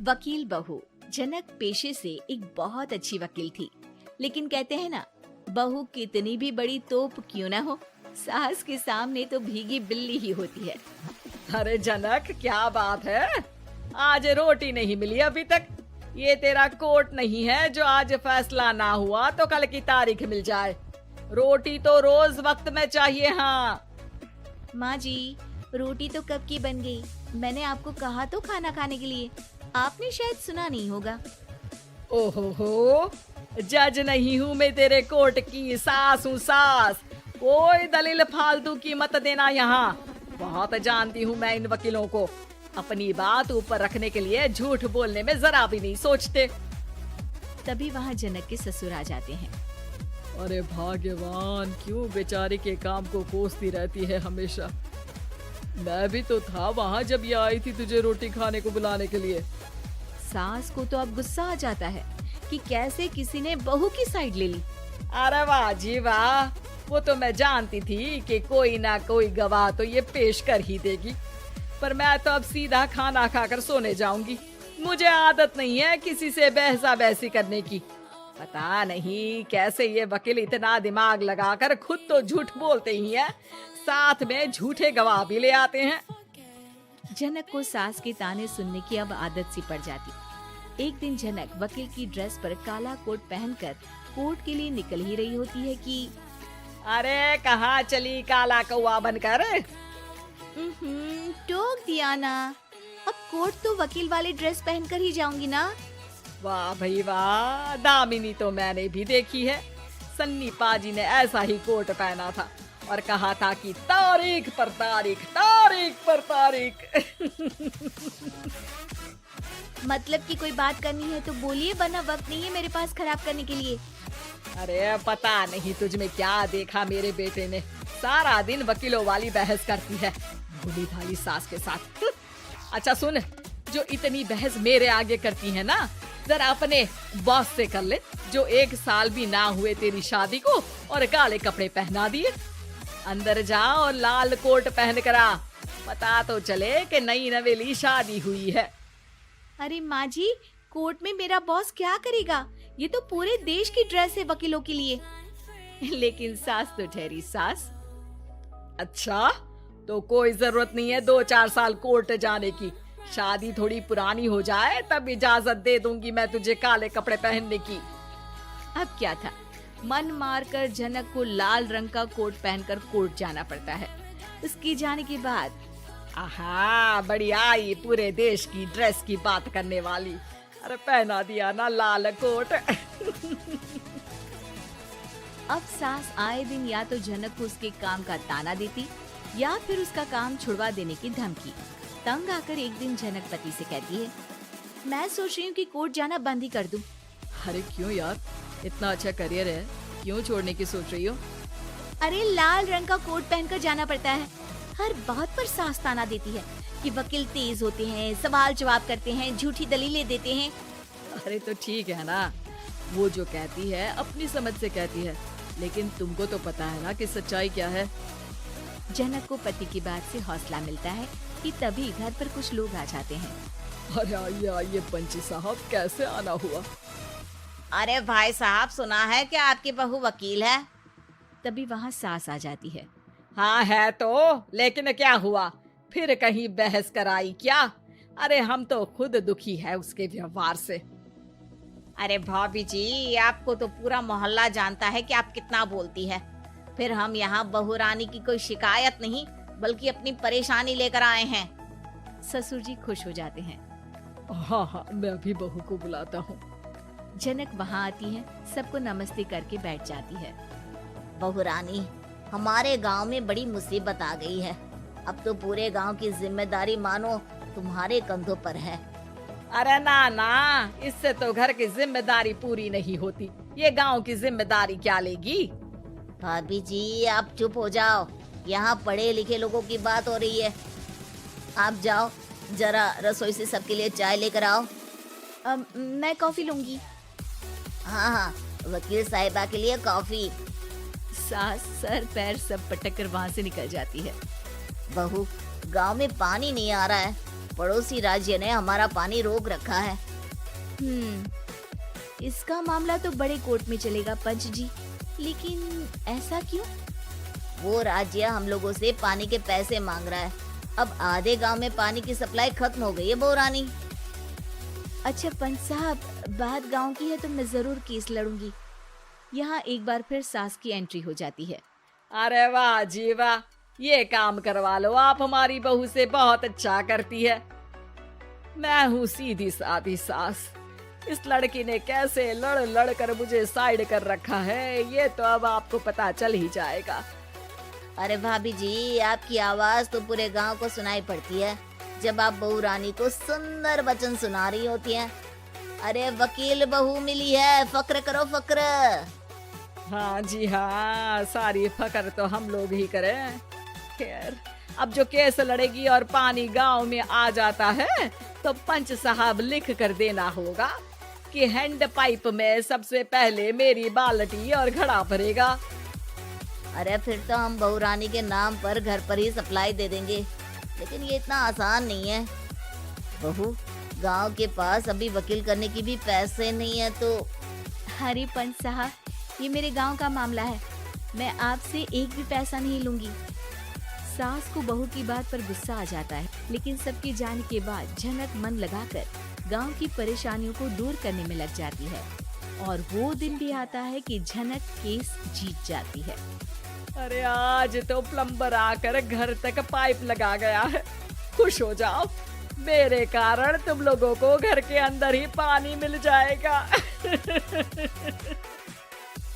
वकील बहू। जनक पेशे से एक बहुत अच्छी वकील थी, लेकिन कहते हैं ना, बहू कितनी भी बड़ी तोप क्यों ना हो, सास के सामने तो भीगी बिल्ली ही होती है। अरे जनक, क्या बात है, आज रोटी नहीं मिली अभी तक। ये तेरा कोर्ट नहीं है जो आज फैसला ना हुआ तो कल की तारीख मिल जाए। रोटी तो रोज वक्त में चाहिए। हाँ माँ जी, रोटी तो कब की बन गई। मैंने आपको कहा तो खाना खाने के लिए, आपने शायद सुना नहीं होगा। ओहो, जज नहीं हूँ मैं तेरे कोर्ट की, सास हूँ सास। कोई दलील फालतू की मत देना यहाँ। बहुत जानती हूँ मैं इन वकीलों को, अपनी बात ऊपर रखने के लिए झूठ बोलने में जरा भी नहीं सोचते। तभी वहाँ जनक के ससुर आ जाते हैं। अरे भाग्यवान, क्यों बेचारी के काम को कोसती रहती है हमेशा। मैं भी तो था वहाँ जब ये आई थी तुझे रोटी खाने को बुलाने के लिए। सास को तो अब गुस्सा आ जाता है कि कैसे किसी ने बहू की साइड ले ली। अरे वाह जी वाह, वो तो मैं जानती थी कि कोई ना कोई गवाह तो ये पेश कर ही देगी। पर मैं तो अब सीधा खाना खाकर सोने जाऊंगी। मुझे आदत नहीं है किसी से बहसा बहसी करने की। पता नहीं कैसे ये वकील इतना दिमाग लगाकर खुद तो झूठ बोलते ही हैं, साथ में झूठे गवाह भी ले आते हैं। जनक को सास के ताने सुनने की अब आदत सी पड़ जाती। एक दिन जनक वकील की ड्रेस पर काला कोट पहनकर कोर्ट के लिए निकल ही रही होती है कि अरे कहाँ चली काला कौवा बनकर। टोक दिया ना, अब कोर्ट तो वकील वाली ड्रेस पहनकर ही जाऊंगी ना। वाह भाई वाह, दामिनी तो मैंने भी देखी है। सन्नी पाजी ने ऐसा ही कोट पहना था और कहा था कि तारीख पर तारीख, तारीख पर तारीख। मतलब कि कोई बात करनी है तो बोलिए, वरना वक्त नहीं है मेरे पास खराब करने के लिए। अरे पता नहीं तुझ में क्या देखा मेरे बेटे ने, सारा दिन वकीलों वाली बहस करती है भोली भाली सास के साथ। अच्छा सुन, जो इतनी बहस मेरे आगे करती है ना, जरा अपने बॉस से कर ले, जो 1 साल भी ना हुए तेरी शादी को और काले कपड़े पहना दिए। अंदर जा और लाल कोट पहन कर आ, पता तो चले कि नई नवेली शादी हुई है। अरे माँ जी, कोर्ट में मेरा बॉस क्या करेगा, ये तो पूरे देश की ड्रेस है वकीलों के लिए। लेकिन सास तो ठहरी सास। अच्छा, तो कोई जरूरत नहीं है 2-4 साल कोर्ट जाने की। शादी थोड़ी पुरानी हो जाए तब इजाजत दे दूंगी मैं तुझे काले कपड़े पहनने की। अब क्या था, मन मारकर जनक को लाल रंग का कोट पहनकर कोर्ट जाना पड़ता है। उसके जाने के बाद आहा, बड़ी आई पूरे देश की ड्रेस की बात करने वाली। अरे पहना दिया ना लाल कोट। अब सास आए दिन या तो जनक को उसके काम का ताना देती या फिर उसका काम छुड़वा देने की धमकी। तंग आकर एक दिन जनक पति से कहती है, मैं सोच रही हूँ कि कोर्ट जाना बंद ही कर दूं। अरे क्यों यार, इतना अच्छा करियर है, क्यों छोड़ने की सोच रही हो? अरे लाल रंग का कोट पहनकर जाना पड़ता है। हर बात पर सास ताना देती है कि वकील तेज होते हैं, सवाल जवाब करते हैं, झूठी दलीलें देते हैं। अरे तो ठीक है ना, वो जो कहती है अपनी समझ से कहती है, लेकिन तुमको तो पता है ना कि सच्चाई क्या है। जनक को पति की बात से हौसला मिलता है कि तभी घर पर कुछ लोग आ जाते हैं। अरे आइए पंची साहब, कैसे आना हुआ? अरे भाई साहब, सुना है कि आपकी बहू वकील है। तभी वहाँ सास आ जाती है। हाँ है तो, लेकिन क्या हुआ, फिर कहीं बहस कराई क्या? अरे हम तो खुद दुखी है उसके व्यवहार से। अरे भाभी जी, आपको तो पूरा मोहल्ला जानता है कि आप कितना बोलती है। फिर हम यहाँ बहू रानी की कोई शिकायत नहीं, बल्कि अपनी परेशानी लेकर आए हैं। ससुर जी खुश हो जाते हैं। हाँ, मैं भी बहू को बुलाता हूँ। जनक वहाँ आती है, सबको नमस्ते करके बैठ जाती है। बहू रानी, हमारे गांव में बड़ी मुसीबत आ गई है। अब तो पूरे गांव की जिम्मेदारी मानो तुम्हारे कंधों पर है। अरे ना ना, इससे तो घर की जिम्मेदारी पूरी नहीं होती, ये गांव की जिम्मेदारी क्या लेगी? भाभी जी, आप चुप हो जाओ, यहाँ पढ़े लिखे लोगों की बात हो रही है। आप जाओ, जरा रसोई से सबके लिए चाय लेकर आओ। मैं कॉफी लूंगी। हाँ हाँ, वकील साहिबा के लिए कॉफी। सास सर पैर सब पटक कर वहाँ से निकल जाती है। बहू, गांव में पानी नहीं आ रहा है, पड़ोसी राज्य ने हमारा पानी रोक रखा है। इसका मामला तो बड़े कोर्ट में चलेगा पंच जी, लेकिन ऐसा क्यों? वो राज्य हम लोगों से पानी के पैसे मांग रहा है। अब आधे गांव में पानी की सप्लाई खत्म हो गई है बहुरानी। अच्छा पंच साहब, बात गांव की है तो मैं जरूर केस लड़ूंगी। यहाँ एक बार फिर सास की एंट्री हो जाती है। अरे वाह जी वाह, ये काम करवा लो, आप हमारी बहू से बहुत अच्छा करती है। मैं हूँ सीधी सादी सास। इस लड़की ने कैसे लड़ लड़ कर मुझे साइड कर रखा है, ये तो अब आपको पता चल ही जाएगा। अरे भाभी जी, आपकी आवाज तो पूरे गांव को सुनाई पड़ती है जब आप बहू रानी को सुंदर वचन सुना रही होती हैं। अरे वकील बहू मिली है, फक्र करो फक्र। हाँ जी हाँ, सारी फकर तो हम लोग ही करें। खैर, अब जो केस लड़ेगी और पानी गांव में आ जाता है तो पंच साहब लिख कर देना होगा कि हैंड पाइप में सबसे पहले मेरी बाल्टी और घड़ा भरेगा। अरे फिर तो हम बहू रानी के नाम पर घर पर ही सप्लाई दे देंगे, लेकिन ये इतना आसान नहीं है। बहू, गांव के पास अभी वकील करने की भी पैसे नहीं है तो। अरे पंच साहब, ये मेरे गांव का मामला है, मैं आपसे एक भी पैसा नहीं लूंगी। सास को बहू की बात पर गुस्सा आ जाता है, लेकिन सबके जाने के बाद झनक मन लगाकर गांव की परेशानियों को दूर करने में लग जाती है। और वो दिन भी आता है कि झनक केस जीत जाती है। अरे आज तो प्लम्बर आकर घर तक पाइप लगा गया है। खुश हो जाओ, मेरे कारण तुम लोगों को घर के अंदर ही पानी मिल जाएगा।